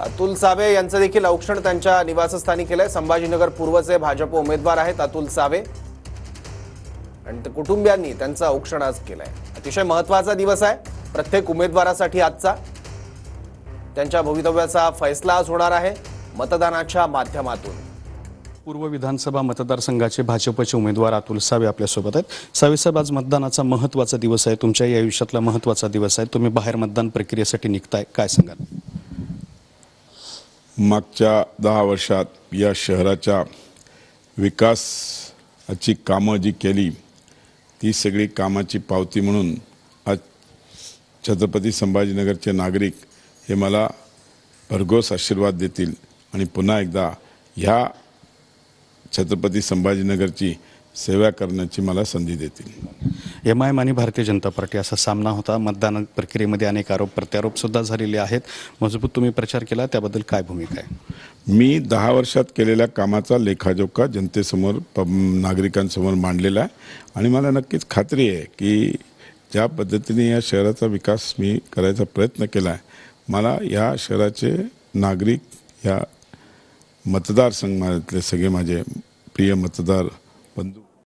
अतुल सावे यांचं देखील औक्षण त्यांच्या निवासस्थानी केलंय। संभाजीनगर पूर्वचे भाजप उमेदवार आहेत अतुल सावे आणि कुटुंबियांनी त्यांचं औक्षण आज केलंय। अतिशय महत्त्वाचा दिवस आहे प्रत्येक उमेदवारासाठी आजचा। त्यांच्या भवितव्याचा फैसला आज होणार आहे मतदानाच्या माध्यमातून। पूर्व विधानसभा मतदारसंघाचे भाजपचे उमेदवार अतुल सावे आपल्यासोबत आहेत। सावे साहेब, आज मतदानाचा महत्त्वाचा दिवस आहे, तुमच्या या आयुष्यातला महत्त्वाचा दिवस आहे। तुम्ही बाहेर मतदान प्रक्रियेसाठी निघताय, काय सांगाल? मागच्या 10 वर्षात या शहराच्या विकासाची कामं जी केली ती सगळी कामाची पावती म्हणून आज छत्रपती संभाजीनगरचे नागरिक हे मला भरघोस आशीर्वाद देतील आणि पुन्हा एकदा ह्या छत्रपती संभाजीनगरची सेवा करण्याची मला संधी देतील। एमआयएम आणि भारतीय जनता पार्टी असा सामना होता। मतदान प्रक्रियेमध्ये अनेक आरोप प्रत्यारोप सुद्धा झालेले आहेत। मजबूत तुम्ही प्रचार केला, त्याबद्दल काय भूमिका आहे? मी 10 वर्षात केलेल्या कामाचा लेखाजोखा जनतेसमोर नागरिकांसमोर मांडलेला आहे आणि मला नक्कीच खात्री आहे की ज्या पद्धतीने या शहराचा विकास मी करायचा प्रयत्न केला आहे, मला या शहराचे नागरिक, या मतदारसंघातले सगळे माझे प्रिय मतदार बंधू